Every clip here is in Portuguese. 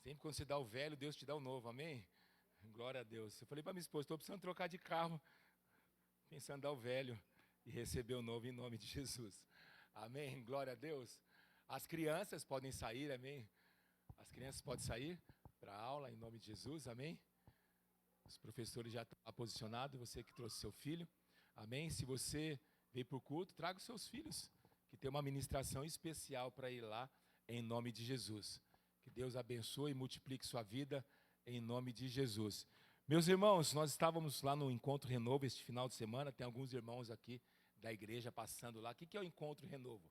Sempre quando você dá o velho, Deus te dá o novo, amém? Glória a Deus. Eu falei para minha esposa, estou precisando trocar de carro, pensando em dar o velho e receber o novo em nome de Jesus. Amém? Glória a Deus. As crianças podem sair, amém? As crianças podem sair para a aula em nome de Jesus, amém? Os professores já estão posicionados, você que trouxe seu filho, amém? Se você veio para o culto, traga os seus filhos, que tem uma ministração especial para ir lá, em nome de Jesus. Que Deus abençoe e multiplique sua vida, em nome de Jesus. Meus irmãos, nós estávamos lá no Encontro Renovo este final de semana, tem alguns irmãos aqui da igreja passando lá. O que é o Encontro Renovo?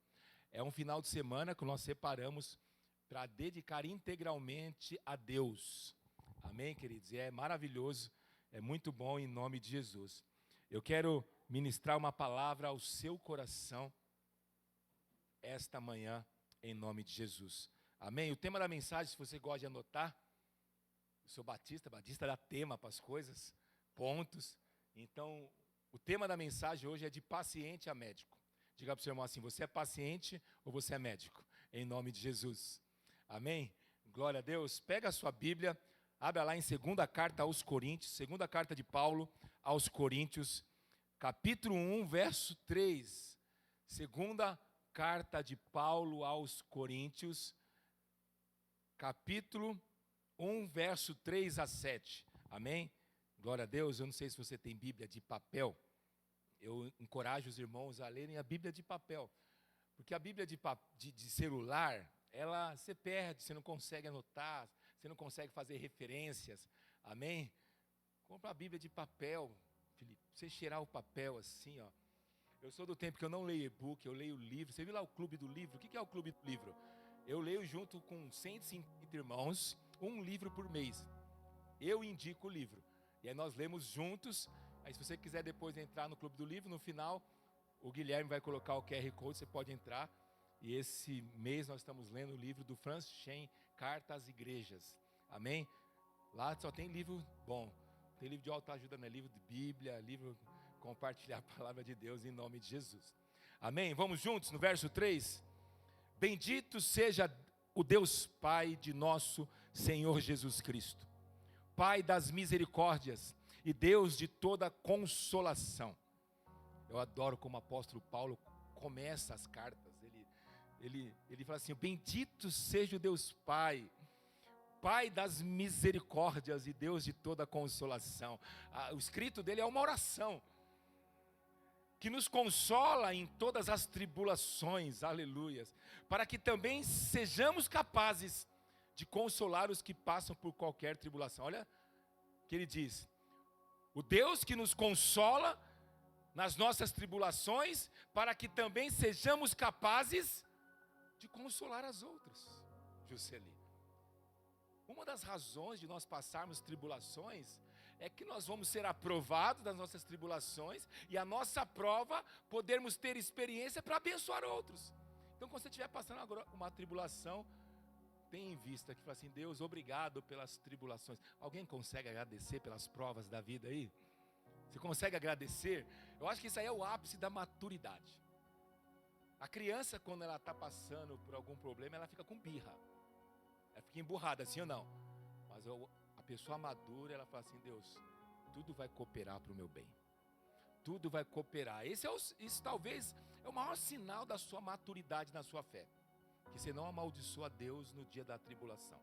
É um final de semana que nós separamos para dedicar integralmente a Deus. Amém, queridos? E é maravilhoso, é muito bom em nome de Jesus. Eu quero ministrar uma palavra ao seu coração esta manhã, em nome de Jesus. Amém? O tema da mensagem, se você gosta de anotar, eu sou batista dá tema para as coisas, pontos. Então, o tema da mensagem hoje é de paciente a médico. Diga para o seu irmão assim, você é paciente ou você é médico? Em nome de Jesus. Amém? Glória a Deus. Pega a sua Bíblia, abra lá em 2ª carta aos Coríntios, 2ª carta de Paulo aos Coríntios, capítulo 1, verso 3. 2ª carta de Paulo aos Coríntios, capítulo 1, verso 3 a 7. Amém? Glória a Deus. Eu não sei se você tem Bíblia de papel. Eu encorajo os irmãos a lerem a Bíblia de papel. Porque a Bíblia de celular, você perde, você não consegue anotar, você não consegue fazer referências. Amém? Compra a Bíblia de papel, Felipe. Você cheirar o papel assim, ó. Eu sou do tempo que eu não leio e-book, eu leio livro. Você viu lá o Clube do Livro? O que é o Clube do Livro? Eu leio junto com 150 irmãos, um livro por mês. Eu indico o livro. E aí nós lemos juntos. Aí se você quiser depois entrar no Clube do Livro, no final, o Guilherme vai colocar o QR Code, você pode entrar. E esse mês nós estamos lendo o livro do Francis Chan, Carta às Igrejas. Amém? Lá só tem livro bom. Tem livro de autoajuda, né? Livro de Bíblia, livro compartilhar a palavra de Deus em nome de Jesus. Amém? Vamos juntos no verso 3. Bendito seja o Deus Pai de nosso Senhor Jesus Cristo, Pai das misericórdias e Deus de toda consolação. Eu adoro como o apóstolo Paulo começa as cartas. Ele fala assim, bendito seja o Deus Pai, Pai das misericórdias e Deus de toda consolação. O escrito dele é uma oração que nos consola em todas as tribulações, aleluias, para que também sejamos capazes de consolar os que passam por qualquer tribulação. Olha o que ele diz, o Deus que nos consola nas nossas tribulações, para que também sejamos capazes de consolar as outras. Jusceli, uma das razões de nós passarmos tribulações é que nós vamos ser aprovados das nossas tribulações e a nossa prova, podermos ter experiência para abençoar outros. Então quando você estiver passando uma tribulação, tenha em vista que fala assim, Deus, obrigado pelas tribulações. Alguém consegue agradecer pelas provas da vida aí? Você consegue agradecer? Eu acho que isso aí é o ápice da maturidade. A criança, quando ela está passando por algum problema, ela fica com birra. Ela fica emburrada, assim ou não? Mas a pessoa madura, ela fala assim, Deus, tudo vai cooperar para o meu bem. Tudo vai cooperar. Isso talvez é o maior sinal da sua maturidade na sua fé. Que você não amaldiçoa Deus no dia da tribulação.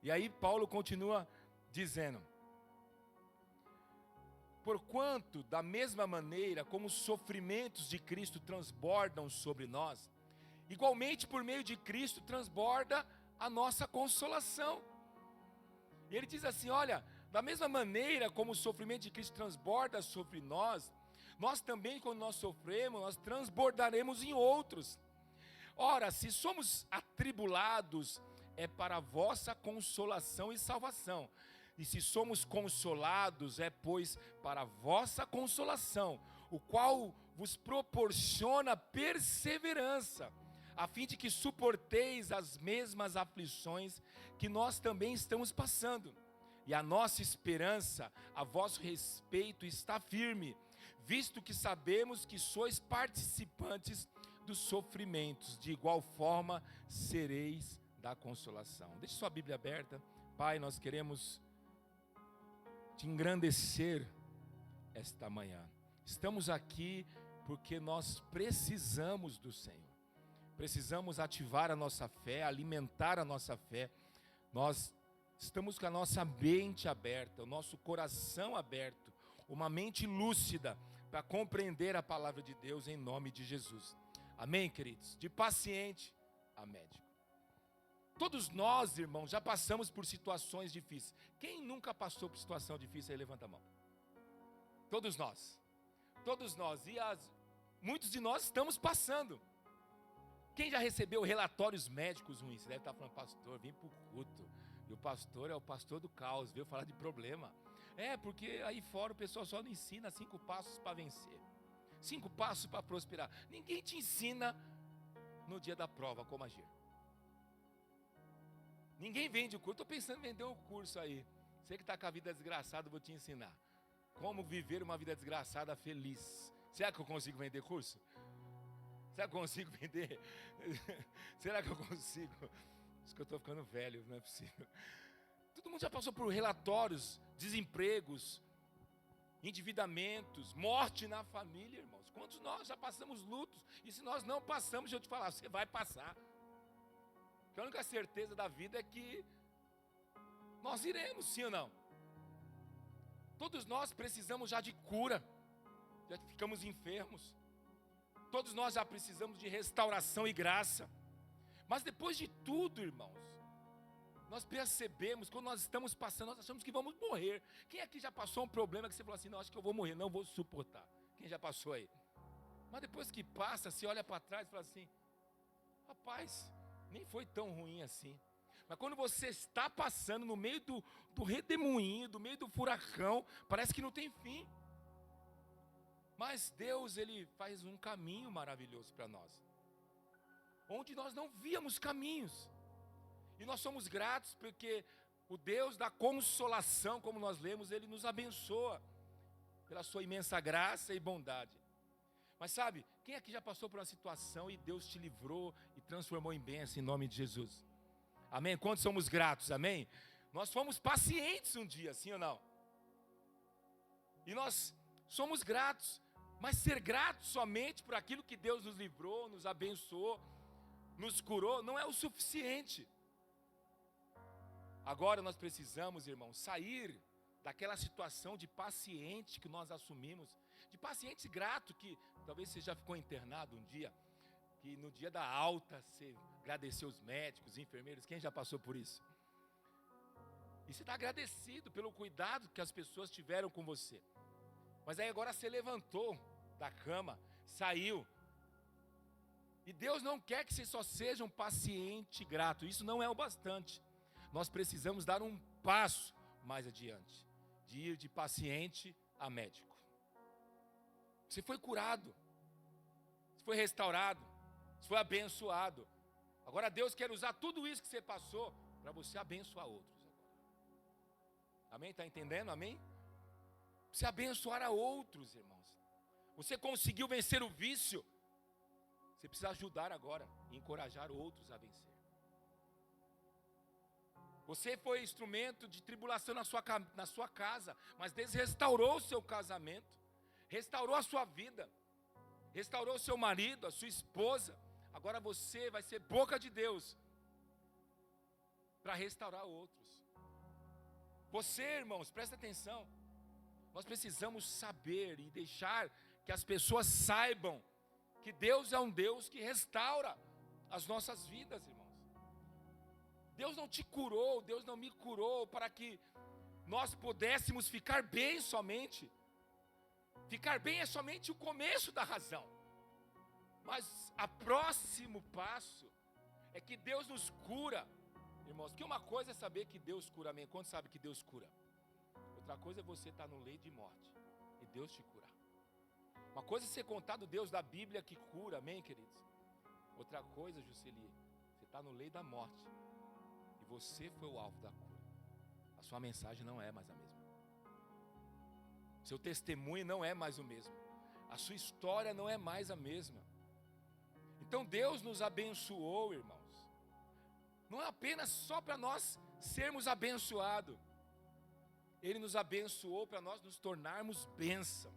E aí Paulo continua dizendo, porquanto, da mesma maneira como os sofrimentos de Cristo transbordam sobre nós, igualmente por meio de Cristo transborda a nossa consolação. E ele diz assim, olha, da mesma maneira como o sofrimento de Cristo transborda sobre nós, nós também, quando nós sofremos, nós transbordaremos em outros. Ora, se somos atribulados, é para a vossa consolação e salvação. E se somos consolados, é pois para a vossa consolação, o qual vos proporciona perseverança, a fim de que suporteis as mesmas aflições que nós também estamos passando. E a nossa esperança a vosso respeito está firme, visto que sabemos que sois participantes dos sofrimentos, de igual forma sereis da consolação. Deixe sua Bíblia aberta. Pai, nós queremos te engrandecer esta manhã. Estamos aqui porque nós precisamos do Senhor. Precisamos ativar a nossa fé, alimentar a nossa fé. Nós estamos com a nossa mente aberta, o nosso coração aberto, uma mente lúcida para compreender a palavra de Deus em nome de Jesus. Amém, queridos? De paciente a médico. Todos nós, irmãos, já passamos por situações difíceis. Quem nunca passou por situação difícil aí, levanta a mão. Todos nós. Todos nós. E muitos de nós estamos passando. Quem já recebeu relatórios médicos ruins? Você deve estar falando, pastor, vim para o culto. E o pastor é o pastor do caos, veio falar de problema. Porque aí fora o pessoal só não ensina 5 passos para vencer. 5 passos para prosperar. Ninguém te ensina no dia da prova como agir. Ninguém vende o curso. Estou pensando em vender um curso aí. Você que está com a vida desgraçada, eu vou te ensinar. Como viver uma vida desgraçada feliz. Será que eu consigo vender curso? Será que eu consigo vender? Será que eu consigo? Acho que eu estou ficando velho, não é possível. Todo mundo já passou por relatórios, desempregos, endividamentos, morte na família, irmãos. Quantos de nós já passamos lutos? E se nós não passamos, deixa eu te falar, você vai passar. Porque a única certeza da vida é que nós iremos, sim ou não? Todos nós precisamos já de cura, já ficamos enfermos. Todos nós já precisamos de restauração e graça. Mas depois de tudo, irmãos, nós percebemos, quando nós estamos passando, nós achamos que vamos morrer. Quem aqui já passou um problema que você falou assim, não, acho que eu vou morrer, não vou suportar? Quem já passou aí? Mas depois que passa, você olha para trás e fala assim, rapaz, nem foi tão ruim assim. Mas quando você está passando no meio do redemoinho, do meio do furacão, parece que não tem fim. Mas Deus, Ele faz um caminho maravilhoso para nós, onde nós não víamos caminhos. E nós somos gratos porque o Deus da consolação, como nós lemos, Ele nos abençoa pela sua imensa graça e bondade. Mas sabe, quem aqui já passou por uma situação e Deus te livrou e transformou em bênção em nome de Jesus? Amém? Quantos somos gratos? Amém? Nós fomos pacientes um dia, sim ou não? E nós somos gratos, mas ser gratos somente por aquilo que Deus nos livrou, nos abençoou, nos curou, não é o suficiente. Agora nós precisamos, irmãos, sair daquela situação de paciente que nós assumimos, de paciente grato, que talvez você já ficou internado um dia, que no dia da alta você agradeceu os médicos, enfermeiros, quem já passou por isso? E você está agradecido pelo cuidado que as pessoas tiveram com você. Mas aí agora você levantou da cama, saiu. E Deus não quer que você só seja um paciente grato, isso não é o bastante. Nós precisamos dar um passo mais adiante, de ir de paciente a médico. Você foi curado, você foi restaurado, você foi abençoado. Agora Deus quer usar tudo isso que você passou para você abençoar outros agora. Amém? Está entendendo? Amém? Você abençoar a outros, irmãos. Você conseguiu vencer o vício. Você precisa ajudar agora e encorajar outros a vencer. Você foi instrumento de tribulação na sua casa, mas Deus restaurou o seu casamento, restaurou a sua vida, restaurou o seu marido, a sua esposa. Agora você vai ser boca de Deus para restaurar outros. Você, irmãos, presta atenção. Nós precisamos saber e deixar que as pessoas saibam que Deus é um Deus que restaura as nossas vidas, irmãos. Deus não te curou, Deus não me curou para que nós pudéssemos ficar bem somente. Ficar bem é somente o começo da razão. Mas o próximo passo é que Deus nos cura. Irmãos, que uma coisa é saber que Deus cura, amém? Quantos sabem que Deus cura? Outra coisa é você estar no leito de morte e Deus te cura. Uma coisa é ser contado Deus da Bíblia que cura, amém, queridos? Outra coisa, Juscelia, você está no leito da morte e você foi o alvo da cura. A sua mensagem não é mais a mesma. Seu testemunho não é mais o mesmo. A sua história não é mais a mesma. Então Deus nos abençoou, irmãos. Não é apenas só para nós sermos abençoados. Ele nos abençoou para nós nos tornarmos bênção.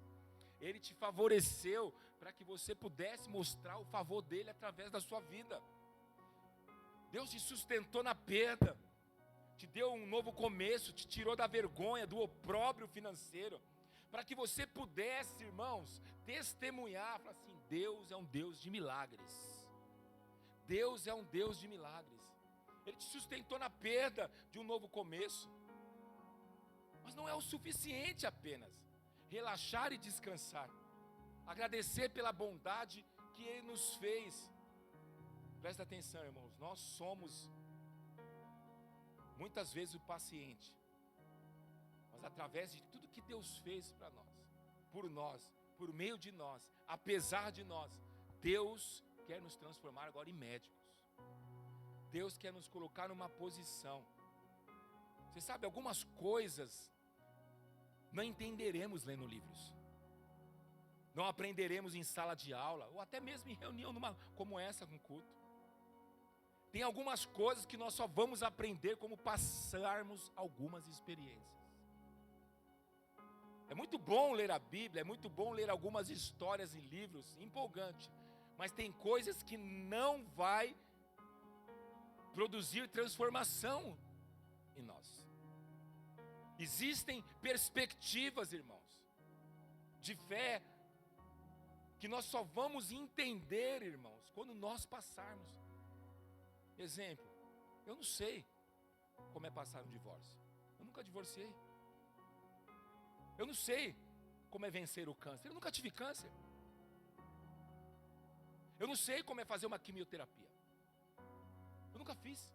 Ele te favoreceu para que você pudesse mostrar o favor dele através da sua vida. Deus te sustentou na perda, te deu um novo começo, te tirou da vergonha, do opróbrio financeiro, para que você pudesse, irmãos, testemunhar, falar assim: Deus é um Deus de milagres. Deus é um Deus de milagres. Ele te sustentou na perda de um novo começo. Mas não é o suficiente apenas relaxar e descansar, agradecer pela bondade que Ele nos fez. Presta atenção, irmãos, nós somos muitas vezes o paciente, mas através de tudo que Deus fez para nós, por meio de nós, apesar de nós, Deus quer nos transformar agora em médicos. Deus quer nos colocar numa posição. Você sabe, algumas coisas não entenderemos lendo livros, não aprenderemos em sala de aula, ou até mesmo em reunião como essa, com culto. Tem algumas coisas que nós só vamos aprender como passarmos algumas experiências. É muito bom ler a Bíblia, é muito bom ler algumas histórias em livros, empolgante, mas tem coisas que não vai produzir transformação em nós. Existem perspectivas, irmãos, de fé, que nós só vamos entender, irmãos, quando nós passarmos. Exemplo, eu não sei como é passar um divórcio. Eu nunca divorciei. Eu não sei como é vencer o câncer. Eu nunca tive câncer. Eu não sei como é fazer uma quimioterapia. Eu nunca fiz.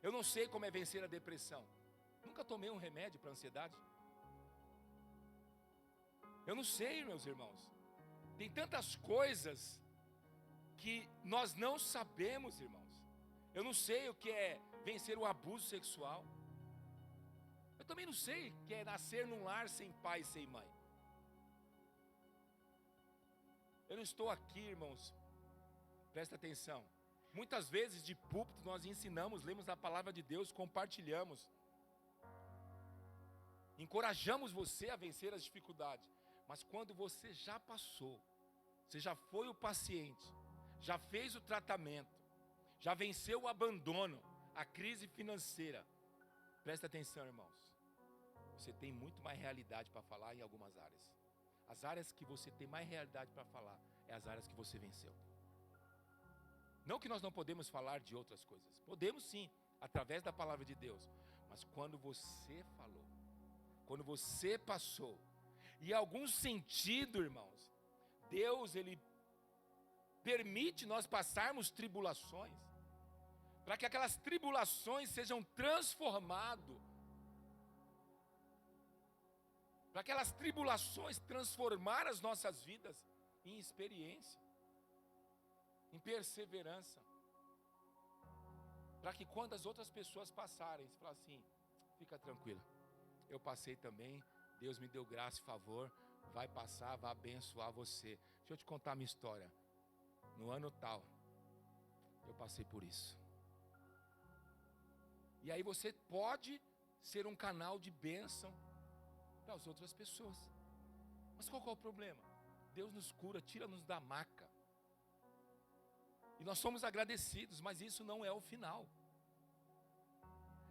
Eu não sei como é vencer a depressão. Nunca tomei um remédio para ansiedade. Eu não sei, meus irmãos. Tem tantas coisas que nós não sabemos, irmãos. Eu não sei o que é vencer o abuso sexual. Eu também não sei o que é nascer num lar sem pai e sem mãe. Eu não estou aqui, irmãos, presta atenção. Muitas vezes de púlpito nós ensinamos, lemos a palavra de Deus, compartilhamos, encorajamos você a vencer as dificuldades. Mas quando você já passou, você já foi o paciente, já fez o tratamento, já venceu o abandono, a crise financeira, presta atenção, irmãos, você tem muito mais realidade para falar em algumas áreas. As áreas que você tem mais realidade para falar é as áreas que você venceu. Não que nós não podemos falar de outras coisas, podemos sim, através da palavra de Deus. Mas quando você falou, quando você passou, e em algum sentido, irmãos, Deus, Ele permite nós passarmos tribulações, para que aquelas tribulações sejam transformadas, para aquelas tribulações transformar as nossas vidas em experiência, em perseverança, para que quando as outras pessoas passarem, você fala assim: fica tranquila, eu passei também, Deus me deu graça e favor, vai passar, vai abençoar você. Deixa eu te contar a minha história. No ano tal, eu passei por isso. E aí você pode ser um canal de bênção para as outras pessoas. Mas qual é o problema? Deus nos cura, tira-nos da maca. E nós somos agradecidos, mas isso não é o final.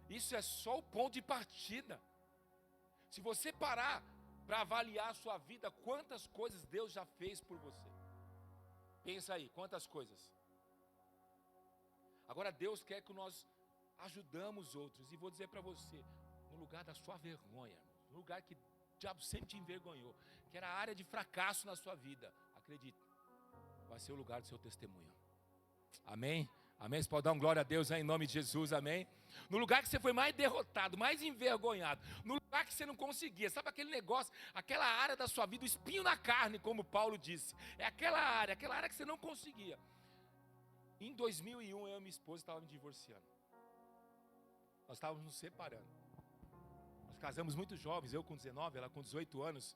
Isso é só o ponto de partida. Se você parar para avaliar a sua vida, quantas coisas Deus já fez por você. Pensa aí, quantas coisas. Agora Deus quer que nós ajudamos outros. E vou dizer para você, no lugar da sua vergonha, no lugar que o diabo sempre te envergonhou, que era a área de fracasso na sua vida, acredite, vai ser o lugar do seu testemunho. Amém? Amém? Você pode dar um glória a Deus aí, em nome de Jesus, amém? No lugar que você foi mais derrotado, mais envergonhado, no lugar que você não conseguia, sabe aquele negócio, aquela área da sua vida, o espinho na carne, como Paulo disse, é aquela área que você não conseguia. Em 2001, eu e minha esposa estávamos divorciando, nós estávamos nos separando, nós casamos muito jovens, eu com 19, ela com 18 anos,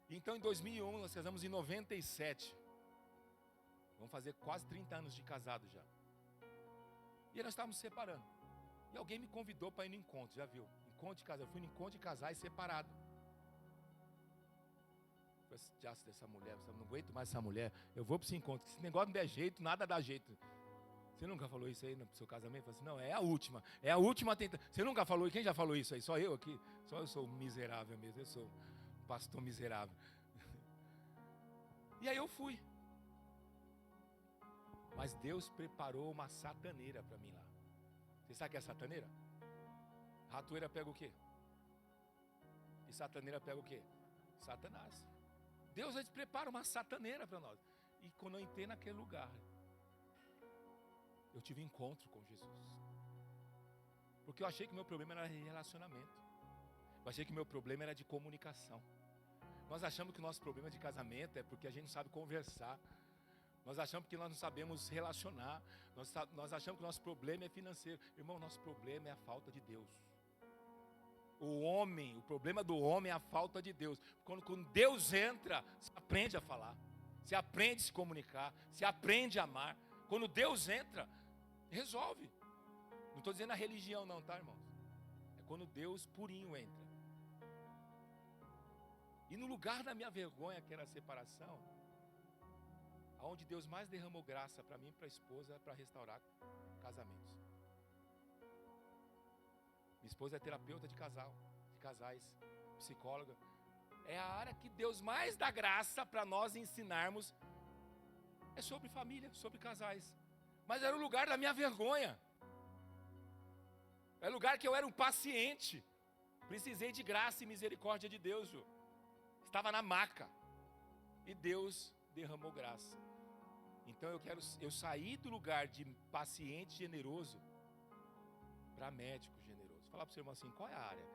então em 2001, nós casamos em 97, Vamos fazer quase 30 anos de casado já. E aí nós estávamos separando. E alguém me convidou para ir no encontro, já viu? Encontro de casais. Eu fui no encontro de casais separado. Eu falei assim, já dessa mulher, eu não aguento mais essa mulher. Eu vou para esse encontro. Esse negócio não der jeito, nada dá jeito. Você nunca falou isso aí no seu casamento? Eu falei assim, não, é a última. É a última tentativa. Você nunca falou? Quem já falou isso aí? Só eu aqui? Só eu sou miserável mesmo. Eu sou um pastor miserável. E aí eu fui. Mas Deus preparou uma sataneira para mim lá. Você sabe o que é sataneira? Ratoeira pega o quê? E sataneira pega o quê? Satanás. Deus prepara uma sataneira para nós. E quando eu entrei naquele lugar, eu tive encontro com Jesus. Porque eu achei que o meu problema era de relacionamento. Eu achei que o meu problema era de comunicação. Nós achamos que o nosso problema de casamento é porque a gente não sabe conversar. Nós achamos que nós não sabemos relacionar. Nós achamos que o nosso problema é financeiro. Irmão, nosso problema é a falta de Deus. O problema do homem é a falta de Deus. Quando Deus entra, você aprende a falar. Você aprende a se comunicar. Você aprende a amar. Quando Deus entra, resolve. Não estou dizendo a religião não, tá, irmãos? É quando Deus purinho entra. E no lugar da minha vergonha, que era a separação, aonde Deus mais derramou graça para mim e para a esposa, para restaurar casamentos. Minha esposa é terapeuta de casais, psicóloga. É a área que Deus mais dá graça para nós ensinarmos. É sobre família, sobre casais. Mas era o lugar da minha vergonha. Era o lugar que eu era um paciente. Precisei de graça e misericórdia de Deus, Ju. Estava na maca. E Deus derramou graça. Então eu saí do lugar de paciente generoso para médico generoso. Falar para o seu irmão assim, qual é a área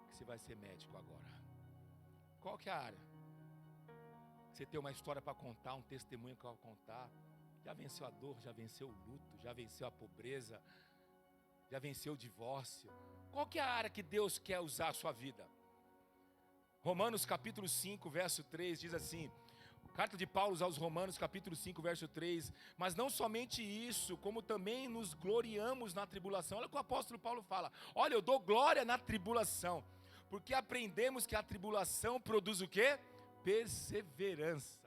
que você vai ser médico agora? Qual que é a área? Você tem uma história para contar, um testemunho para contar. Já venceu a dor, já venceu o luto, já venceu a pobreza, já venceu o divórcio. Qual que é a área que Deus quer usar a sua vida? Romanos capítulo 5, verso 3 diz assim, carta de Paulo aos Romanos capítulo 5, verso 3, mas não somente isso, como também nos gloriamos na tribulação. Olha o que o apóstolo Paulo fala, olha, eu dou glória na tribulação, porque aprendemos que a tribulação produz o quê? Perseverança.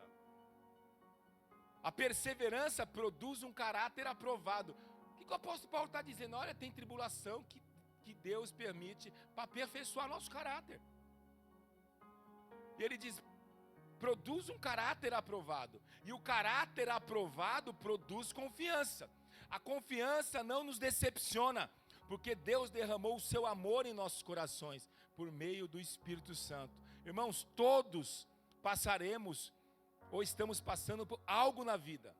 A perseverança produz um caráter aprovado. O que o apóstolo Paulo está dizendo? Olha, tem tribulação que Deus permite para aperfeiçoar nosso caráter. E ele diz, produz um caráter aprovado. E o caráter aprovado produz confiança. A confiança não nos decepciona, porque Deus derramou o seu amor em nossos corações, por meio do Espírito Santo. Irmãos, todos passaremos, ou estamos passando por algo na vida.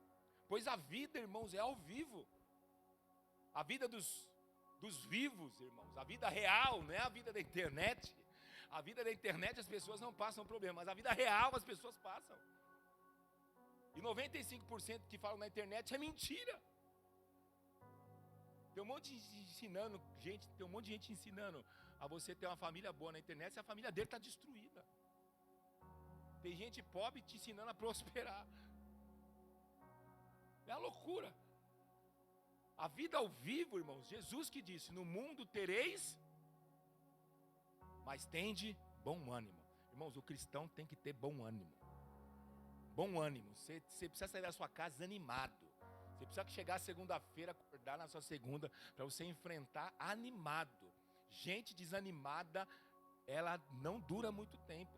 Pois a vida, irmãos, é ao vivo. A vida dos vivos, irmãos. A vida real, não é a vida da internet. A vida da internet as pessoas não passam problema, mas a vida real as pessoas passam. E 95% que falam na internet é mentira. Tem um monte de gente ensinando a você ter uma família boa na internet, se a família dele está destruída. Tem gente pobre te ensinando a prosperar. É uma loucura. A vida ao vivo, irmãos, Jesus que disse, no mundo tereis, mas tende bom ânimo. Irmãos, o cristão tem que ter bom ânimo. Bom ânimo. Você precisa sair da sua casa animado. Você precisa chegar segunda-feira, acordar na sua segunda, para você enfrentar animado. Gente desanimada, ela não dura muito tempo.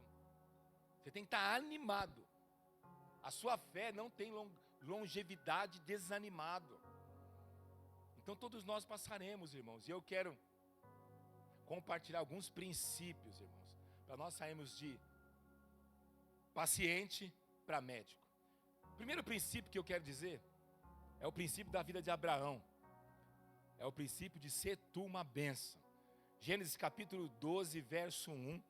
Você tem que estar animado. A sua fé não tem longevidade desanimado. Então todos nós passaremos, irmãos. E eu quero compartilhar alguns princípios, irmãos, para nós sairmos de paciente para médico. O primeiro princípio que eu quero dizer é o princípio da vida de Abraão. É o princípio de ser tu uma bênção. Gênesis capítulo 12, verso 1.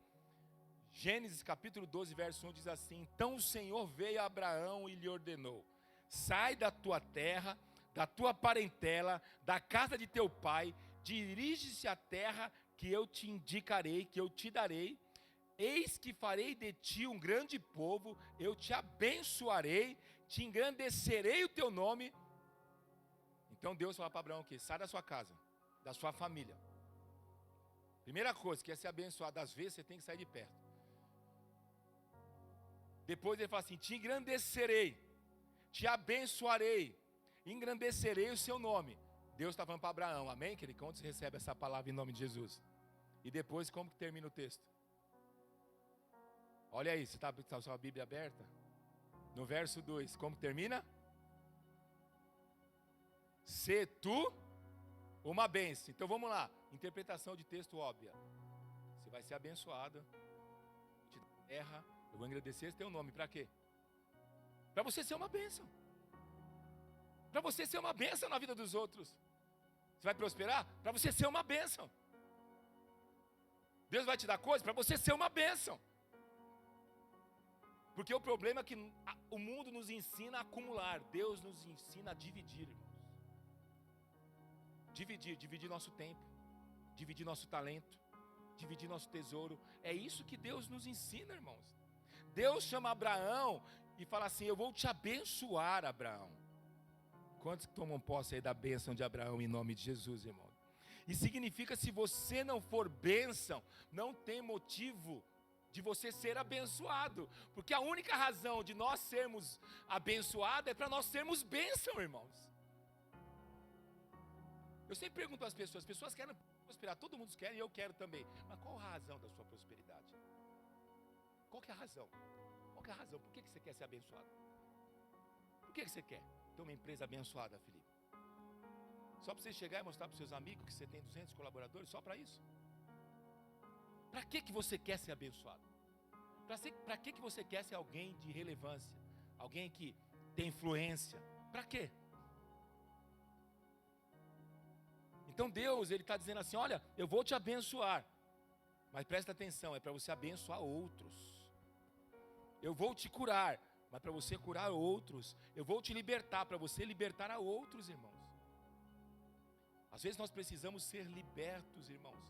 Gênesis capítulo 12, verso 1 diz assim: então o Senhor veio a Abraão e lhe ordenou: sai da tua terra, da tua parentela, da casa de teu pai, dirige-se à terra que eu te indicarei, que eu te darei. Eis que farei de ti um grande povo, eu te abençoarei, te engrandecerei o teu nome. Então Deus fala para Abraão que sai da sua casa, da sua família. Primeira coisa, quer ser abençoado, às vezes você tem que sair de perto. Depois ele fala assim, te engrandecerei, te abençoarei, engrandecerei o seu nome. Deus está falando para Abraão, amém? Que ele quando você recebe essa palavra em nome de Jesus. E depois como que termina o texto? Olha aí, você está com a sua Bíblia aberta? No verso 2, como termina? Se tu uma bênção. Então vamos lá, interpretação de texto óbvia. Você vai ser abençoado, te dá terra, eu vou agradecer esse teu nome, para quê? Para você ser uma bênção. Para você ser uma bênção na vida dos outros. Você vai prosperar? Para você ser uma bênção. Deus vai te dar coisas para você ser uma bênção. Porque o problema é que o mundo nos ensina a acumular, Deus nos ensina a dividir, irmãos. Dividir nosso tempo, dividir nosso talento, dividir nosso tesouro. É isso que Deus nos ensina, irmãos. Deus chama Abraão e fala assim, eu vou te abençoar, Abraão. Quantos que tomam posse aí da bênção de Abraão em nome de Jesus, irmão? E significa, se você não for bênção, não tem motivo de você ser abençoado. Porque a única razão de nós sermos abençoados é para nós sermos bênção, irmãos. Eu sempre pergunto às pessoas querem prosperar, todo mundo quer e eu quero também. Mas qual a razão da sua prosperidade? Qual que é a razão? Qual que é a razão? Por que você quer ser abençoado? Por que você quer ter uma empresa abençoada, Felipe? Só para você chegar e mostrar para os seus amigos que você tem 200 colaboradores? Só para isso? Para que você quer ser abençoado? Para que você quer ser alguém de relevância? Alguém que tem influência? Para quê? Então Deus, Ele está dizendo assim, olha, eu vou te abençoar. Mas presta atenção, é para você abençoar outros. Eu vou te curar, mas para você curar outros. Eu vou te libertar, para você libertar a outros, irmãos. Às vezes nós precisamos ser libertos, irmãos,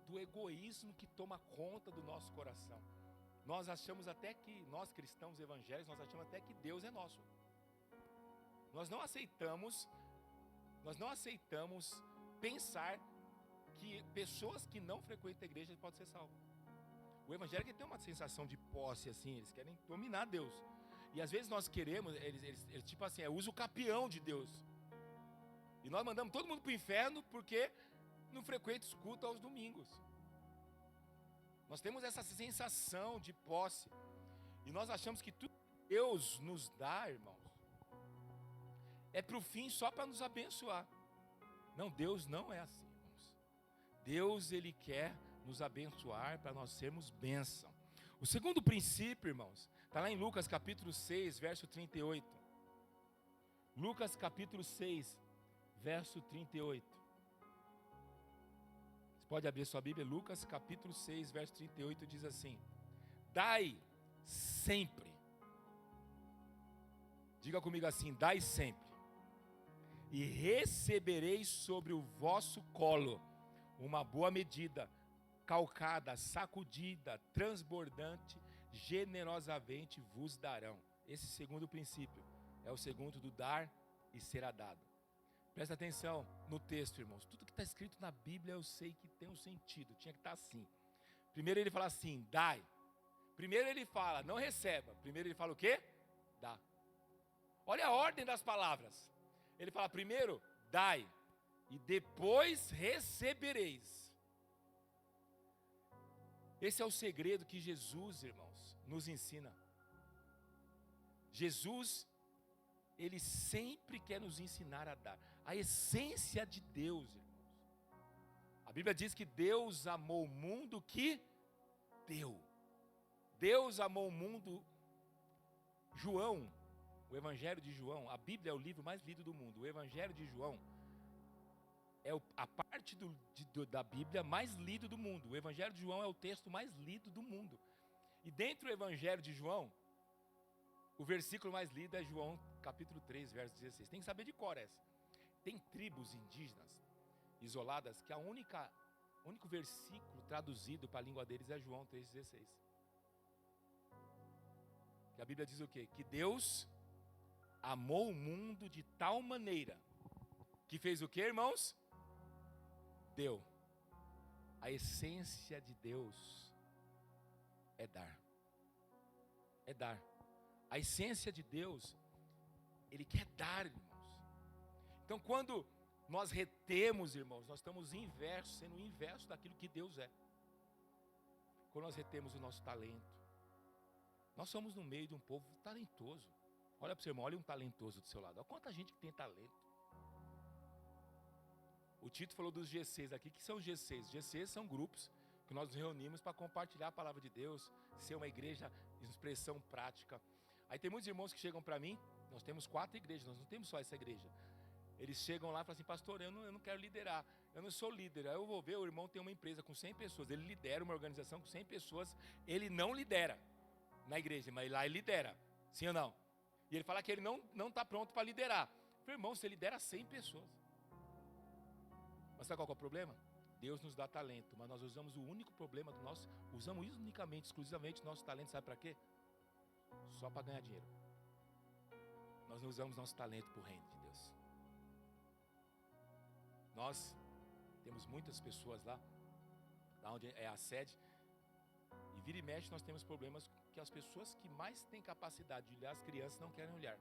do egoísmo que toma conta do nosso coração. Nós achamos até que, nós cristãos evangélicos, nós achamos até que Deus é nosso. Nós não aceitamos pensar que pessoas que não frequentam a igreja podem ser salvas. O evangélico tem uma sensação de posse assim, eles querem dominar Deus. E às vezes nós queremos, eles tipo assim, usa o capião de Deus. E nós mandamos todo mundo para o inferno porque não frequenta os cultos aos domingos. Nós temos essa sensação de posse. E nós achamos que tudo que Deus nos dá, irmãos, é para o fim só para nos abençoar. Não, Deus não é assim, irmãos. Deus, Ele quer nos abençoar para nós sermos bênção. O segundo princípio, irmãos, está lá em Lucas capítulo 6, verso 38. Lucas capítulo 6, verso 38. Você pode abrir sua Bíblia, Lucas capítulo 6, verso 38, diz assim: dai sempre. Diga comigo assim: dai sempre. E recebereis sobre o vosso colo uma boa medida, calcada, sacudida, transbordante, generosamente vos darão. Esse segundo princípio é o segundo do dar e será dado. Presta atenção no texto, irmãos. Tudo que está escrito na Bíblia eu sei que tem um sentido, tinha que estar assim. Primeiro ele fala assim, dai. Primeiro ele fala, não receba. Primeiro ele fala o quê? Dá. Olha a ordem das palavras. Ele fala primeiro, dai, e depois recebereis. Esse é o segredo que Jesus, irmãos, nos ensina. Jesus, Ele sempre quer nos ensinar a dar. A essência de Deus, irmãos. A Bíblia diz que Deus amou o mundo que deu. Deus amou o mundo. João, o Evangelho de João, a Bíblia é o livro mais lido do mundo. O Evangelho de João é a parte da Bíblia mais lido do mundo. O Evangelho de João é o texto mais lido do mundo. E dentro do Evangelho de João, o versículo mais lido é João capítulo 3, verso 16. Tem que saber de cor essa. Tem tribos indígenas isoladas que o único versículo traduzido para a língua deles é João 3,16. Que a Bíblia diz o quê? Que Deus amou o mundo de tal maneira que fez o quê, irmãos? Deu. A essência de Deus é dar. É dar. A essência de Deus, Ele quer dar, irmãos. Então, quando nós retemos, irmãos, nós estamos sendo o inverso daquilo que Deus é. Quando nós retemos o nosso talento, nós somos no meio de um povo talentoso. Olha para o seu irmão, olha um talentoso do seu lado. Olha quanta gente que tem talento. O Tito falou dos GCs aqui. O que são os GCs? GCs são grupos que nós nos reunimos para compartilhar a palavra de Deus, ser uma igreja de expressão prática. Aí tem muitos irmãos que chegam para mim, nós temos 4 igrejas, nós não temos só essa igreja. Eles chegam lá e falam assim, pastor, eu não quero liderar, eu não sou líder. Aí eu vou ver, o irmão tem uma empresa com 100 pessoas, ele lidera uma organização com 100 pessoas, ele não lidera na igreja, mas lá ele lidera, sim ou não? E ele fala que ele não está pronto para liderar. Eu falei, irmão, você lidera 100 pessoas. Mas sabe qual é o problema? Deus nos dá talento, mas nós usamos o único problema do nosso, usamos unicamente, exclusivamente nosso talento, sabe para quê? Só para ganhar dinheiro. Nós não usamos nosso talento para o reino de Deus. Nós temos muitas pessoas lá onde é a sede, e vira e mexe nós temos problemas que as pessoas que mais têm capacidade de olhar as crianças não querem olhar.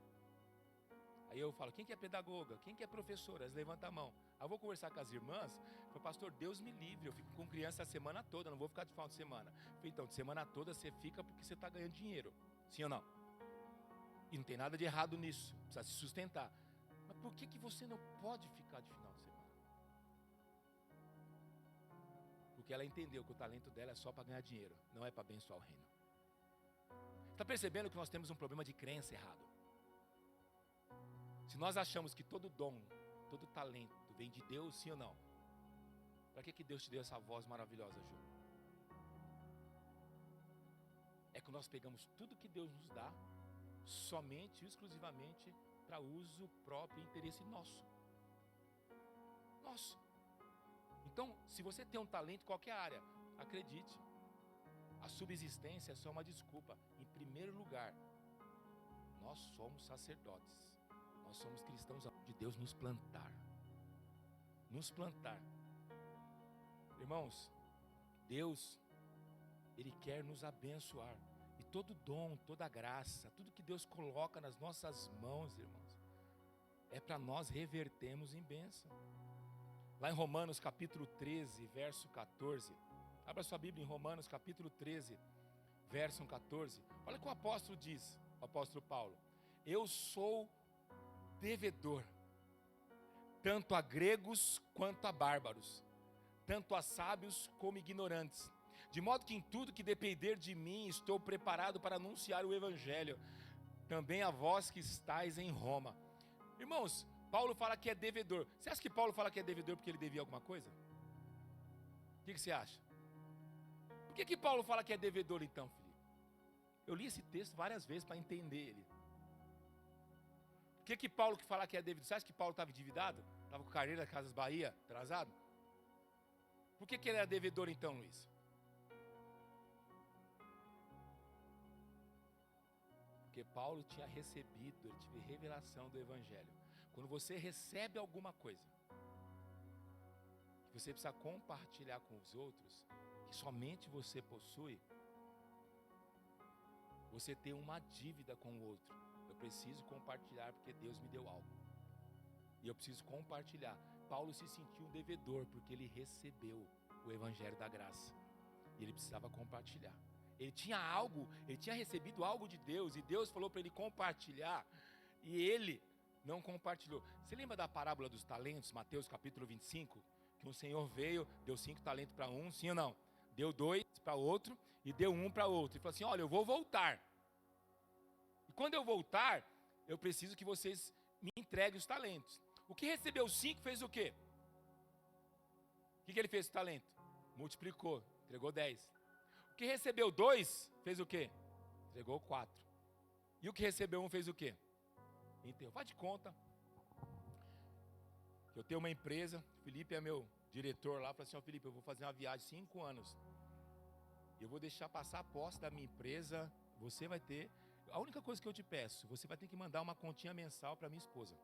Aí eu falo, quem que é pedagoga? Quem que é professora? Elas levantam a mão. Aí eu vou conversar com as irmãs, eu falo, pastor, Deus me livre, eu fico com criança a semana toda, não vou ficar de final de semana. Eu falei, então, de semana toda você fica porque você está ganhando dinheiro, sim ou não? E não tem nada de errado nisso, precisa se sustentar. Mas por que você não pode ficar de final de semana? Porque ela entendeu que o talento dela é só para ganhar dinheiro, não é para abençoar o reino. Está percebendo que nós temos um problema de crença errado? Se nós achamos que todo dom, todo talento vem de Deus, sim ou não? Para que Deus te deu essa voz maravilhosa, Ju? É que nós pegamos tudo que Deus nos dá, somente, exclusivamente, para uso próprio e interesse nosso. Nosso. Então, se você tem um talento em qualquer área, acredite, a subsistência é só uma desculpa. Em primeiro lugar, nós somos sacerdotes. Nós somos cristãos de Deus nos plantar. Nos plantar. Irmãos, Deus, Ele quer nos abençoar. E todo dom, toda graça, tudo que Deus coloca nas nossas mãos, irmãos, é para nós revertermos em bênção. Lá em Romanos capítulo 13, verso 14. Abra sua Bíblia em Romanos capítulo 13, verso 14. Olha o que o apóstolo diz, o apóstolo Paulo. Eu sou devedor, tanto a gregos quanto a bárbaros, tanto a sábios como ignorantes, de modo que em tudo que depender de mim estou preparado para anunciar o evangelho, também a vós que estáis em Roma. Irmãos, Paulo fala que é devedor. Você acha que Paulo fala que é devedor porque ele devia alguma coisa? O que você acha? Por que Paulo fala que é devedor então, filho? Eu li esse texto várias vezes para entender ele. Por que Paulo que fala que é devedor? Você acha que Paulo estava endividado? Estava com carreira da Casas Bahia, atrasado? Por que ele era devedor então, Luiz? Porque Paulo tinha recebido, ele teve revelação do evangelho. Quando você recebe alguma coisa, que você precisa compartilhar com os outros, que somente você possui, você tem uma dívida com o outro. Eu preciso compartilhar porque Deus me deu algo. E eu preciso compartilhar. Paulo se sentiu um devedor porque ele recebeu o evangelho da graça. E ele precisava compartilhar. Ele tinha algo, ele tinha recebido algo de Deus, e Deus falou para ele compartilhar, e ele não compartilhou. Você lembra da parábola dos talentos, Mateus capítulo 25? Que um senhor veio, deu 5 talentos para um, sim ou não? Deu 2 para outro, e deu 1 para outro. E falou assim, olha, eu vou voltar. E quando eu voltar, eu preciso que vocês me entreguem os talentos. O que recebeu 5 fez o quê? O que ele fez com o talento? Multiplicou, entregou 10. O que recebeu 2, fez o quê? Entregou 4. E o que recebeu 1 fez o quê? Então, faz de conta. Eu tenho uma empresa, Felipe é meu diretor lá, falou assim, Felipe, eu vou fazer uma viagem de 5 anos. Eu vou deixar passar a posse da minha empresa, você vai ter, A única coisa que eu te peço, você vai ter que mandar uma continha mensal para minha esposa,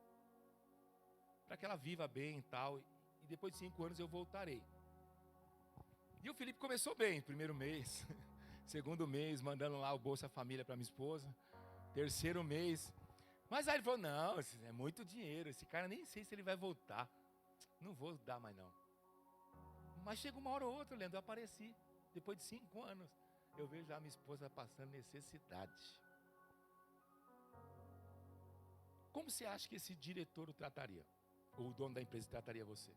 para que ela viva bem e tal, e depois de 5 anos eu voltarei. E o Felipe começou bem, primeiro mês, segundo mês, mandando lá o Bolsa Família para minha esposa, terceiro mês. Mas aí ele falou, não, é muito dinheiro, esse cara nem sei se ele vai voltar, não vou dar mais não. Mas chega uma hora ou outra, Leandro, eu apareci, depois de 5 anos, eu vejo já a minha esposa passando necessidade. Como você acha que esse diretor o trataria? Ou o dono da empresa trataria você?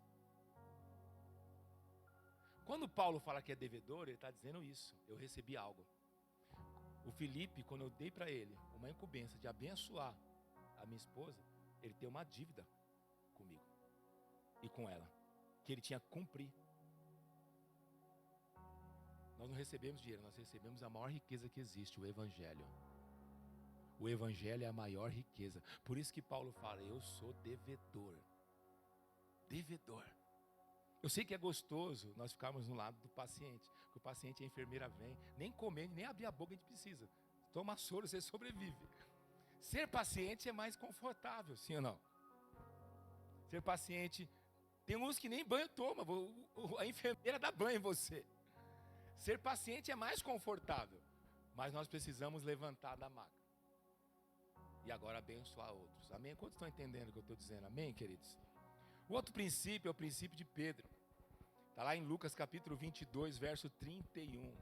Quando Paulo fala que é devedor, ele está dizendo isso. Eu recebi algo. O Felipe, quando eu dei para ele uma incumbência de abençoar a minha esposa, ele tem uma dívida comigo e com ela, que ele tinha que cumprir. Nós não recebemos dinheiro, nós recebemos a maior riqueza que existe, o Evangelho. O Evangelho é a maior riqueza. Por isso que Paulo fala, eu sou devedor. Devedor. Eu sei que é gostoso nós ficarmos no lado do paciente, porque o paciente, a enfermeira vem, nem comer, nem abrir a boca a gente precisa. Toma soro, você sobrevive. Ser paciente é mais confortável, sim ou não? Ser paciente, tem uns que nem banho toma, a enfermeira dá banho em você. Ser paciente é mais confortável, mas nós precisamos levantar da maca. E agora abençoar outros. Amém? Quantos estão entendendo o que eu estou dizendo? Amém, queridos? O outro princípio é o princípio de Pedro. Está lá em Lucas capítulo 22, verso 31.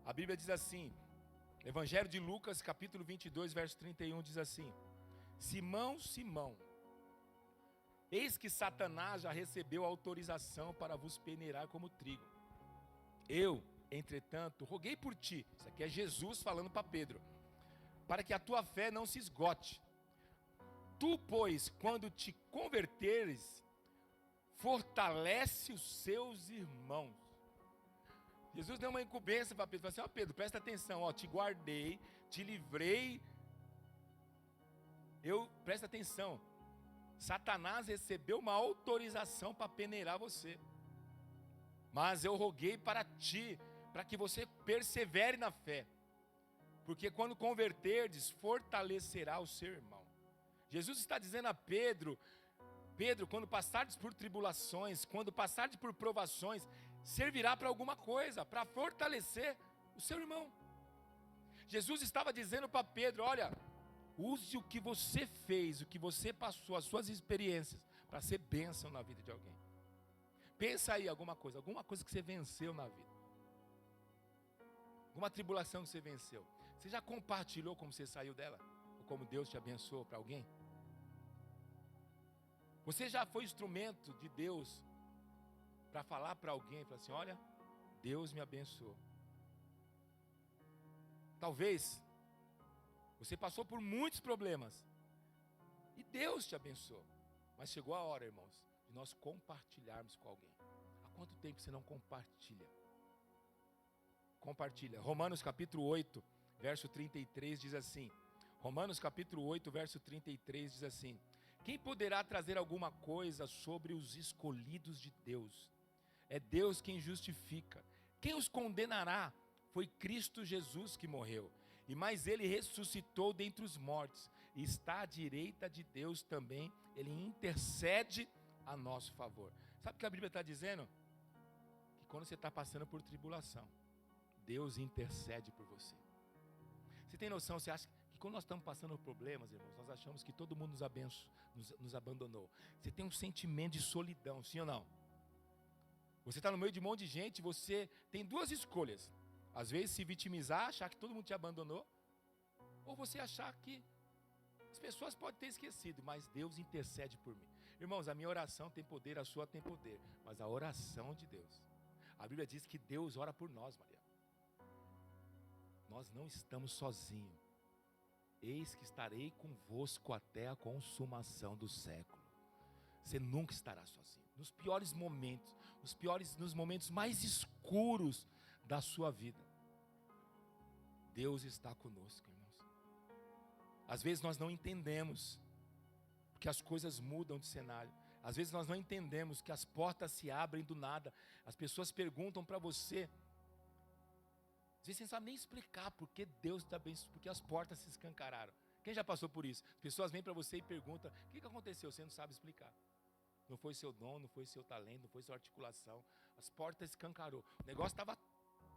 A Bíblia diz assim, Evangelho de Lucas capítulo 22, verso 31 diz assim: Simão, Simão, eis que Satanás já recebeu autorização para vos peneirar como trigo. Eu, entretanto, roguei por ti, isso aqui é Jesus falando para Pedro, para que a tua fé não se esgote. Tu, pois, quando te converteres, fortalece os seus irmãos. Jesus deu uma incumbência para Pedro, falou assim, Pedro, presta atenção, te guardei, te livrei. Presta atenção, Satanás recebeu uma autorização para peneirar você. Mas eu roguei para ti, para que você persevere na fé. Porque quando converterdes, fortalecerá o seu irmão. Jesus está dizendo a Pedro, quando passardes por tribulações, quando passardes por provações, servirá para alguma coisa, para fortalecer o seu irmão. Jesus estava dizendo para Pedro, olha, use o que você fez, o que você passou, as suas experiências, para ser bênção na vida de alguém. Pensa aí alguma coisa que você venceu na vida. Alguma tribulação que você venceu. Você já compartilhou como você saiu dela? Ou como Deus te abençoou para alguém? Você já foi instrumento de Deus para falar para alguém, falar assim, olha, Deus me abençoou. Talvez você passou por muitos problemas e Deus te abençoou. Mas chegou a hora, irmãos, de nós compartilharmos com alguém. Há quanto tempo você não compartilha? Compartilha. Romanos capítulo 8, verso 33 diz assim. Romanos capítulo 8, verso 33 diz assim. Quem poderá trazer alguma coisa sobre os escolhidos de Deus? É Deus quem justifica. Quem os condenará? Foi Cristo Jesus que morreu. E mais ele ressuscitou dentre os mortos. E está à direita de Deus também. Ele intercede a nosso favor. Sabe o que a Bíblia está dizendo? Que quando você está passando por tribulação, Deus intercede por você. Você tem noção, você acha que quando nós estamos passando por problemas, irmãos, nós achamos que todo mundo nos abandonou. Você tem um sentimento de solidão, sim ou não? Você está no meio de um monte de gente, você tem duas escolhas. Às vezes se vitimizar, achar que todo mundo te abandonou, ou você achar que as pessoas podem ter esquecido, mas Deus intercede por mim. Irmãos, a minha oração tem poder, a sua tem poder, mas a oração de Deus. A Bíblia diz que Deus ora por nós, Maria. Nós não estamos sozinhos. Eis que estarei convosco até a consumação do século. Você nunca estará sozinho. Nos piores momentos, nos momentos mais escuros da sua vida, Deus está conosco, irmãos. Às vezes nós não entendemos, porque as coisas mudam de cenário. Às vezes nós não entendemos que as portas se abrem do nada. As pessoas perguntam para você. Às vezes você não sabe nem explicar porque Deus está abençoando, porque as portas se escancararam. Quem já passou por isso? As pessoas vêm para você e perguntam, o que aconteceu? Você não sabe explicar. Não foi seu dom, não foi seu talento, não foi sua articulação. As portas escancarou. O negócio estava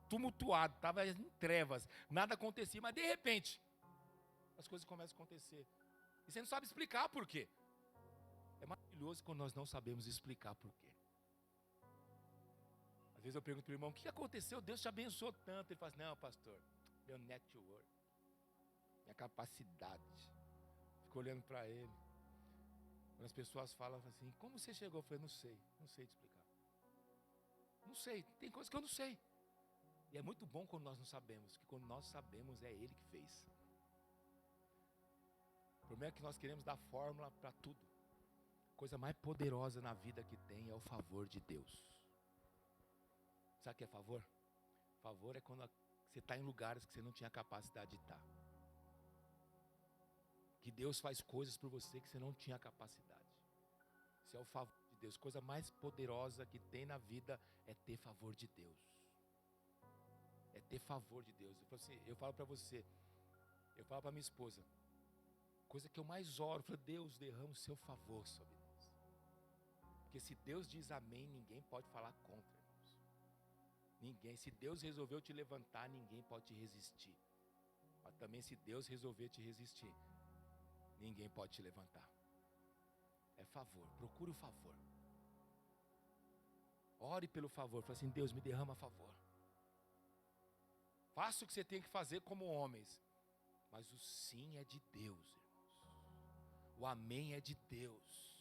tumultuado, estava em trevas, nada acontecia, mas de repente, as coisas começam a acontecer. E você não sabe explicar por quê. É maravilhoso quando nós não sabemos explicar por quê. Às vezes eu pergunto para o irmão, o que aconteceu? Deus te abençoou tanto. Ele fala assim, não, pastor, meu network, minha capacidade. Fico olhando para ele. Quando as pessoas falam assim, como você chegou? Eu falei, não sei te explicar. Não sei, tem coisas que eu não sei. E é muito bom quando nós não sabemos, porque quando nós sabemos é Ele que fez. O problema é que nós queremos dar fórmula para tudo. A coisa mais poderosa na vida que tem é o favor de Deus. Sabe o que é favor? Favor é quando você está em lugares que você não tinha capacidade de estar. Que Deus faz coisas por você que você não tinha capacidade. Isso é o favor de Deus. Coisa mais poderosa que tem na vida é ter favor de Deus. É ter favor de Deus. Eu falo para você, eu falo para minha esposa, coisa que eu mais oro, eu falo, Deus, derrama o seu favor sobre nós. Porque se Deus diz amém, ninguém pode falar contra, irmãos. Ninguém. Se Deus resolveu te levantar, ninguém pode te resistir. Mas também se Deus resolver te resistir, ninguém pode te levantar. É favor, procure o favor. Ore pelo favor, fala assim, Deus, me derrama favor. Faça o que você tem que fazer como homens. Mas o sim é de Deus, irmãos. O amém é de Deus.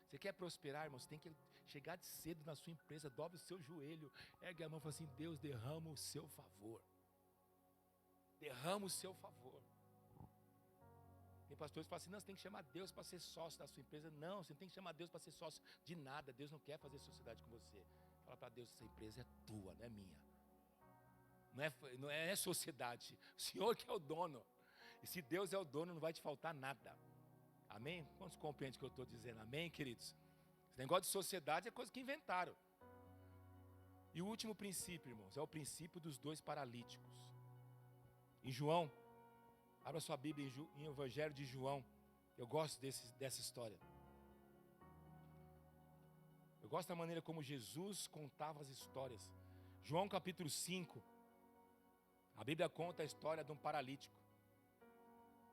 Você quer prosperar, irmãos? Você tem que chegar de cedo na sua empresa, dobre o seu joelho, ergue a mão e fala assim, Deus, derrama o seu favor. Derrama o seu favor. Tem pastores que falam assim, não, você tem que chamar Deus para ser sócio da sua empresa. Não, você não tem que chamar Deus para ser sócio de nada. Deus não quer fazer sociedade com você. Fala para Deus, essa empresa é tua, não é minha. Não é sociedade. O Senhor que é o dono. E se Deus é o dono, não vai te faltar nada. Amém? Quantos compreendem o que eu estou dizendo? Amém, queridos? Esse negócio de sociedade é coisa que inventaram. E o último princípio, irmãos, é o princípio dos dois paralíticos. Em João, abra sua Bíblia em Evangelho de João. Eu gosto dessa história. Eu gosto da maneira como Jesus contava as histórias. João capítulo 5. A Bíblia conta a história de um paralítico.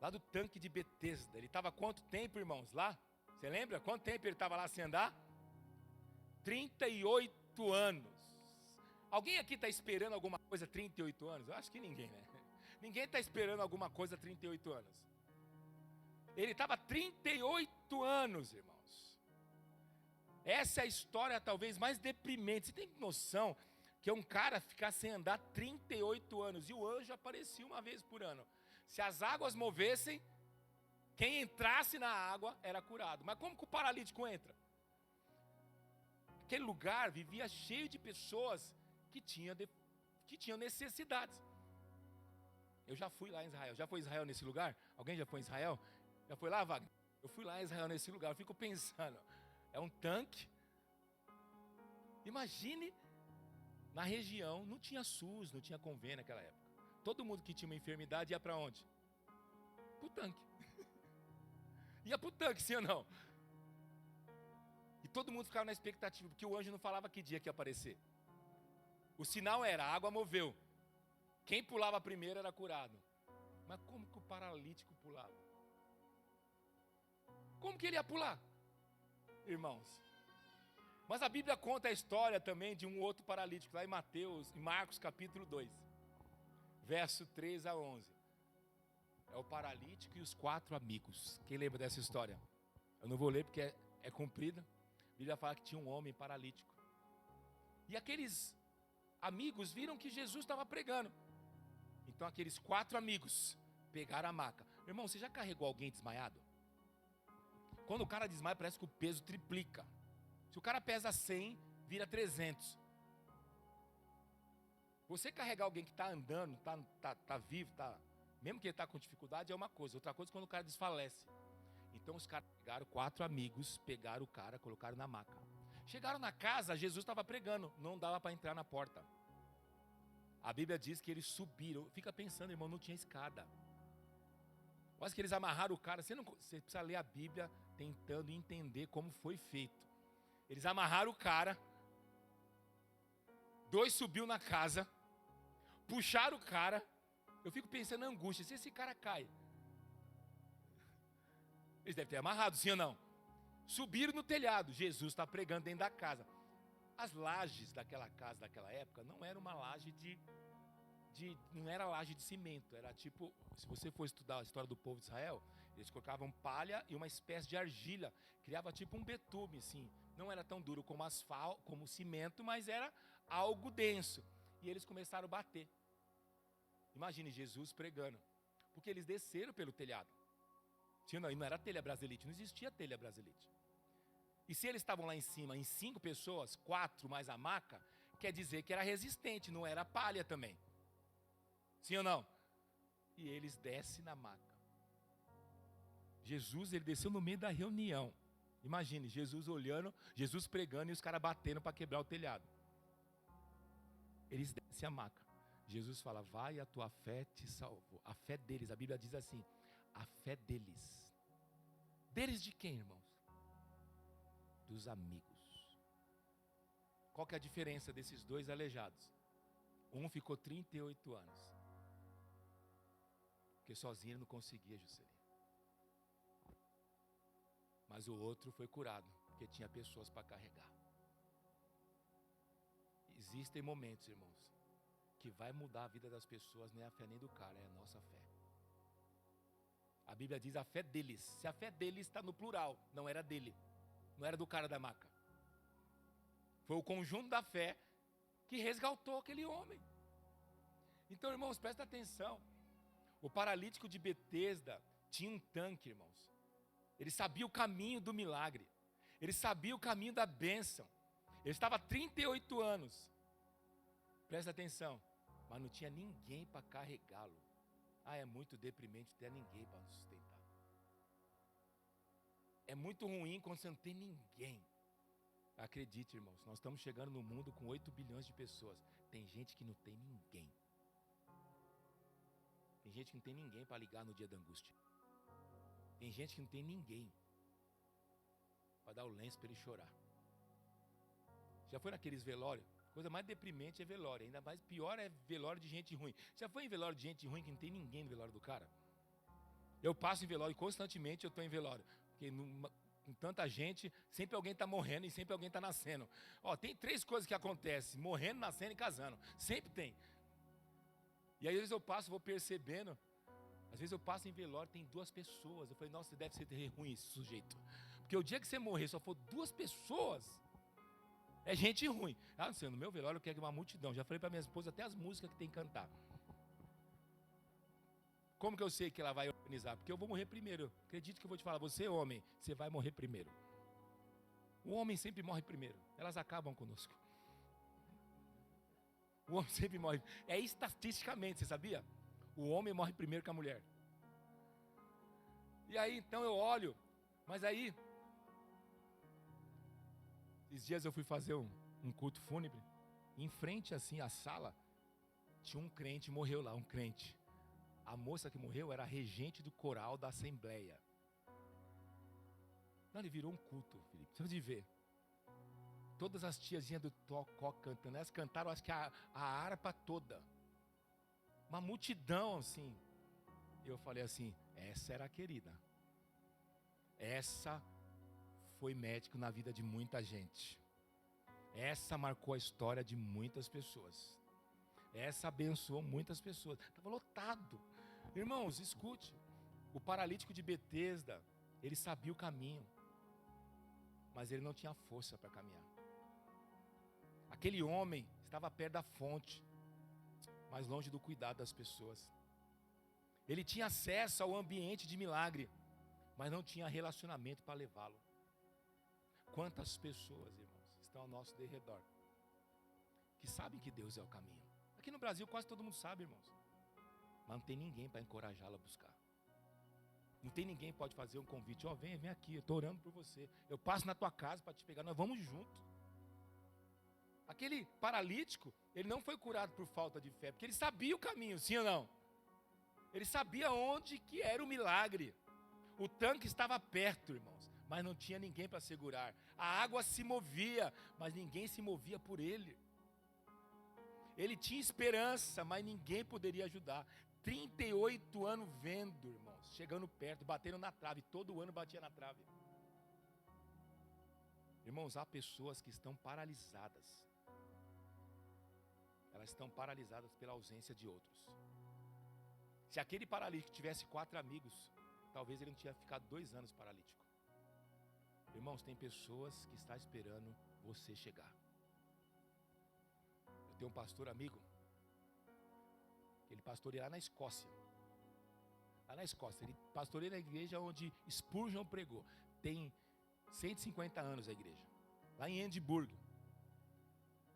Lá do tanque de Betesda. Ele estava há quanto tempo, irmãos? Lá? Você lembra? Quanto tempo ele estava lá sem andar? 38 anos. Alguém aqui está esperando alguma coisa há 38 anos? Eu acho que ninguém, né? Ninguém está esperando alguma coisa há 38 anos. Ele estava há 38 anos, irmãos. Essa é a história talvez mais deprimente. Você tem noção que é um cara ficar sem andar 38 anos. E o anjo aparecia uma vez por ano. Se as águas movessem, quem entrasse na água era curado. Mas como que o paralítico entra? Aquele lugar vivia cheio de pessoas que tinham necessidades. Eu já fui lá em Israel. Já foi em Israel nesse lugar? Alguém já foi em Israel? Já foi lá, Wagner? Eu fui lá em Israel nesse lugar. Eu fico pensando, é um tanque. Imagine, na região não tinha SUS, não tinha convênio naquela época. Todo mundo que tinha uma enfermidade ia para onde? Para o tanque. Ia para o tanque, sim ou não? E todo mundo ficava na expectativa, porque o anjo não falava que dia que ia aparecer. O sinal era, a água moveu. Quem pulava primeiro era curado. Mas como que o paralítico pulava? Como que ele ia pular? Irmãos. Mas a Bíblia conta a história também de um outro paralítico, lá em Marcos capítulo 2. Verso 3 a 11. É o paralítico e os 4 amigos. Quem lembra dessa história? Eu não vou ler porque é comprida. A Bíblia fala que tinha um homem paralítico. E aqueles amigos viram que Jesus estava pregando. Então aqueles 4 amigos pegaram a maca. Irmão, você já carregou alguém desmaiado? Quando o cara desmaia, parece que o peso triplica. Se o cara pesa 100, vira 300. Você carregar alguém que está andando, está vivo, mesmo que ele está com dificuldade, é uma coisa. Outra coisa é quando o cara desfalece. Então os caras pegaram 4 amigos, pegaram o cara, colocaram na maca. Chegaram na casa, Jesus estava pregando, não dava para entrar na porta. A Bíblia diz que eles subiram. Fica pensando, irmão, não tinha escada. Quase que eles amarraram o cara. Você precisa ler a Bíblia tentando entender como foi feito. Eles amarraram o cara. 2 subiu na casa. Puxaram o cara. Eu fico pensando na angústia. Se esse cara cai. Eles devem ter amarrado, sim ou não? Subiram no telhado. Jesus está pregando dentro da casa. As lajes daquela casa, daquela época, não era uma laje não era laje de cimento. Era tipo, se você for estudar a história do povo de Israel, eles colocavam palha e uma espécie de argila. Criava tipo um betume, assim. Não era tão duro como asfalto, como cimento, mas era algo denso. E eles começaram a bater. Imagine Jesus pregando. Porque eles desceram pelo telhado. E não era telha brasilite, não existia telha brasilite. E se eles estavam lá em cima, em 5 pessoas, 4 mais a maca, quer dizer que era resistente, não era palha também. Sim ou não? E eles descem na maca. Jesus, ele desceu no meio da reunião. Imagine, Jesus olhando, Jesus pregando e os caras batendo para quebrar o telhado. Eles descem a maca. Jesus fala, vai, a tua fé te salvou. A fé deles, a Bíblia diz assim, a fé deles. Deles de quem, irmãos? Dos amigos. Qual que é a diferença desses 2 aleijados? Um ficou 38 anos. Porque sozinho ele não conseguia, Juscelino. Mas o outro foi curado, porque tinha pessoas para carregar. Existem momentos, irmãos, que vai mudar a vida das pessoas, não é a fé nem do cara, é a nossa fé. A Bíblia diz a fé deles. Se a fé deles está no plural, não era dele, não era do cara da maca. Foi o conjunto da fé que resgatou aquele homem. Então, irmãos, presta atenção. O paralítico de Betesda tinha um tanque, irmãos. Ele sabia o caminho do milagre. Ele sabia o caminho da bênção. Ele estava há 38 anos. Presta atenção. Mas não tinha ninguém para carregá-lo. É muito deprimente ter ninguém para sustentar. É muito ruim quando você não tem ninguém. Acredite, irmãos, nós estamos chegando no mundo com 8 bilhões de pessoas. Tem gente que não tem ninguém. Tem gente que não tem ninguém para ligar no dia da angústia. Tem gente que não tem ninguém para dar o lenço para ele chorar. Já foi naqueles velórios? Coisa mais deprimente é velório. Ainda mais pior é velório de gente ruim. Já foi em velório de gente ruim que não tem ninguém no velório do cara? Eu passo em velório constantemente, eu estou em velório. Porque com tanta gente, sempre alguém está morrendo e sempre alguém está nascendo. Tem 3 coisas que acontecem: morrendo, nascendo e casando. Sempre tem. E aí, às vezes eu passo, vou percebendo. Às vezes eu passo em velório, tem 2 pessoas. Eu falei, nossa, deve ser ruim esse sujeito. Porque o dia que você morrer, só for 2 pessoas, é gente ruim. Não sei, no meu velório eu quero uma multidão. Já falei para minha esposa até as músicas que tem que cantar. Como que eu sei que ela vai organizar? Porque eu vou morrer primeiro. Acredite que eu vou te falar, você homem, você vai morrer primeiro. O homem sempre morre primeiro. Elas acabam conosco. O homem sempre morre. É estatisticamente, você sabia? O homem morre primeiro que a mulher. E aí, então eu olho. Mas aí, esses dias eu fui fazer um culto fúnebre. Em frente, assim, à sala, tinha um crente, morreu lá, um crente. A moça que morreu era a regente do coral da Assembleia. Não, ele virou um culto, Felipe. Você pode ver. Todas as tiazinhas do Tocó cantando. Elas cantaram, acho que a harpa toda. Uma multidão, assim. Eu falei assim, essa era a querida. Essa foi médico na vida de muita gente. Essa marcou a história de muitas pessoas. Essa abençoou muitas pessoas. Estava lotado. Irmãos, escute. O paralítico de Betesda, ele sabia o caminho, mas ele não tinha força para caminhar. Aquele homem estava perto da fonte, mas longe do cuidado das pessoas. Ele tinha acesso ao ambiente de milagre, mas não tinha relacionamento para levá-lo. Quantas pessoas, irmãos, estão ao nosso derredor, que sabem que Deus é o caminho. Aqui no Brasil quase todo mundo sabe, irmãos, mas não tem ninguém para encorajá-la a buscar. Não tem ninguém que pode fazer um convite, vem aqui, eu estou orando por você, eu passo na tua casa para te pegar, nós vamos juntos. Aquele paralítico, ele não foi curado por falta de fé, porque ele sabia o caminho, sim ou não? Ele sabia onde que era o milagre. O tanque estava perto, irmãos, mas não tinha ninguém para segurar. A água se movia, mas ninguém se movia por ele. Ele tinha esperança, mas ninguém poderia ajudar. 38 anos vendo, irmãos, chegando perto, batendo na trave, todo ano batia na trave. Irmãos, há pessoas que estão paralisadas. Elas estão paralisadas pela ausência de outros. Se aquele paralítico tivesse 4 amigos, talvez ele não tinha ficado 2 anos paralítico. Irmãos, tem pessoas que estão esperando você chegar. Eu tenho um pastor amigo, ele pastoreia lá na Escócia. Lá na Escócia, ele pastoreia na igreja onde Spurgeon pregou. Tem 150 anos a igreja, lá em Edimburgo.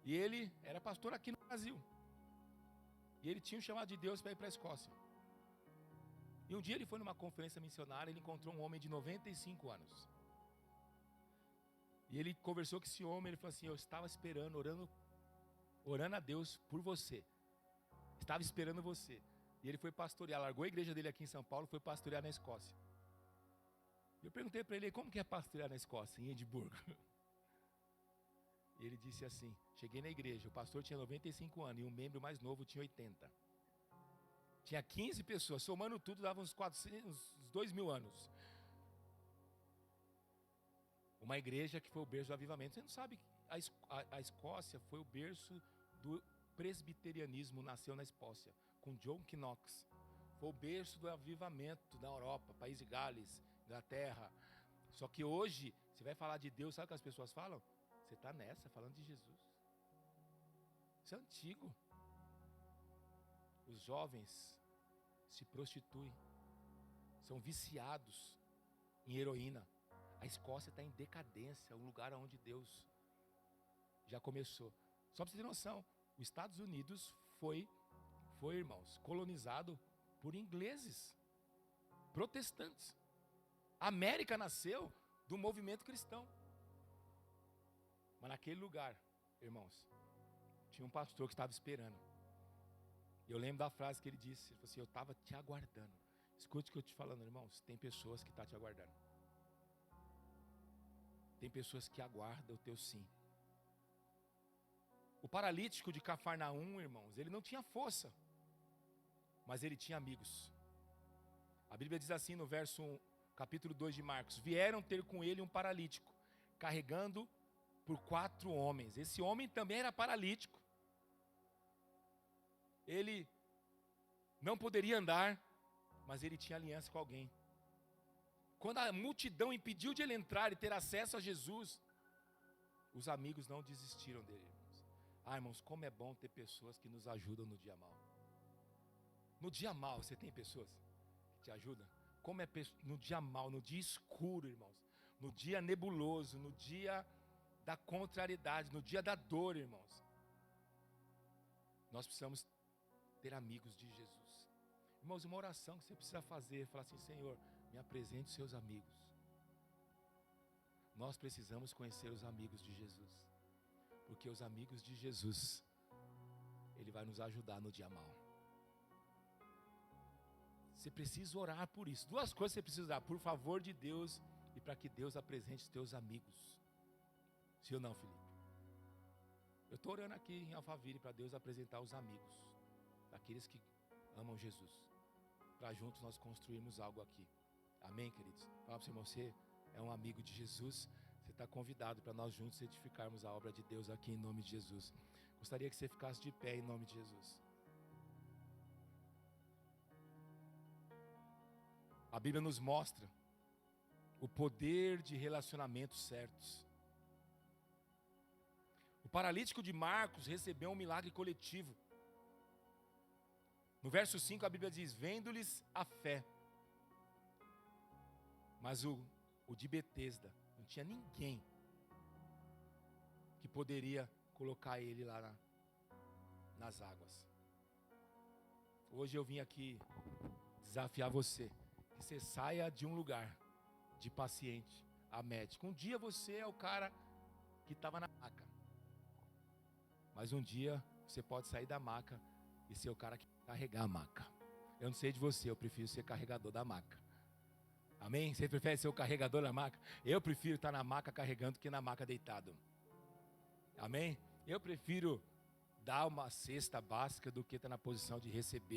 E ele era pastor aqui no Brasil. E ele tinha um chamado de Deus para ir para a Escócia. E um dia ele foi numa conferência missionária, ele encontrou um homem de 95 anos. E ele conversou com esse homem, ele falou assim: eu estava esperando, orando a Deus por você. Estava esperando você. E ele foi pastorear, largou a igreja dele aqui em São Paulo, foi pastorear na Escócia. E eu perguntei para ele, como que é pastorear na Escócia, em Edimburgo? E ele disse assim: cheguei na igreja, o pastor tinha 95 anos e o membro mais novo tinha 80. Tinha 15 pessoas, somando tudo dava uns 2.000 anos. Uma igreja que foi o berço do avivamento. Você não sabe que a Escócia foi o berço do presbiterianismo, nasceu na Escócia, com John Knox. Foi o berço do avivamento na Europa, País de Gales, Inglaterra. Só que hoje, você vai falar de Deus, sabe o que as pessoas falam? Você está nessa, falando de Jesus. Isso é antigo. Os jovens se prostituem, são viciados em heroína. A Escócia está em decadência, um lugar onde Deus já começou. Só para você ter noção, os Estados Unidos foi, irmãos, colonizado por ingleses, protestantes. A América nasceu do movimento cristão. Mas naquele lugar, irmãos, tinha um pastor que estava esperando. Eu lembro da frase que ele disse, ele falou assim: eu estava te aguardando. Escute o que eu estou te falando, irmãos, tem pessoas que estão te aguardando. Tem pessoas que aguardam o teu sim. O paralítico de Cafarnaum, irmãos, ele não tinha força, mas ele tinha amigos. A Bíblia diz assim no capítulo 2 de Marcos: vieram ter com ele um paralítico, carregando por 4 homens. Esse homem também era paralítico. Ele não poderia andar, mas ele tinha aliança com alguém. Quando a multidão impediu de ele entrar e ter acesso a Jesus, os amigos não desistiram dele, irmãos. Irmãos, como é bom ter pessoas que nos ajudam no dia mal. No dia mal, você tem pessoas que te ajudam? Como é no dia mal, no dia escuro, irmãos. No dia nebuloso, no dia da contrariedade, no dia da dor, irmãos. Nós precisamos ter amigos de Jesus. Irmãos, uma oração que você precisa fazer, falar assim: Senhor, me apresente os seus amigos. Nós precisamos conhecer os amigos de Jesus, porque os amigos de Jesus, Ele vai nos ajudar no dia mal. Você precisa orar por isso. 2 coisas você precisa orar: por favor de Deus e para que Deus apresente os teus amigos. Sim ou não, Felipe? Eu estou orando aqui em Alphaville para Deus apresentar os amigos, daqueles que amam Jesus, para juntos nós construirmos algo aqui. Amém, queridos? Fala para você, irmão, você é um amigo de Jesus. Você está convidado para nós juntos edificarmos a obra de Deus aqui em nome de Jesus. Gostaria que você ficasse de pé em nome de Jesus. A Bíblia nos mostra o poder de relacionamentos certos. O paralítico de Marcos recebeu um milagre coletivo. No verso 5 a Bíblia diz: vendo-lhes a fé. Mas o de Betesda não tinha ninguém que poderia colocar ele lá nas águas. Hoje eu vim aqui desafiar você, que você saia de um lugar de paciente a médico. Um dia você é o cara que estava na maca. Mas um dia você pode sair da maca e ser o cara que carregar a maca. Eu não sei de você, eu prefiro ser carregador da maca. Amém? Você prefere ser o carregador da maca? Eu prefiro estar na maca carregando que na maca deitado. Amém? Eu prefiro dar uma cesta básica do que estar na posição de receber.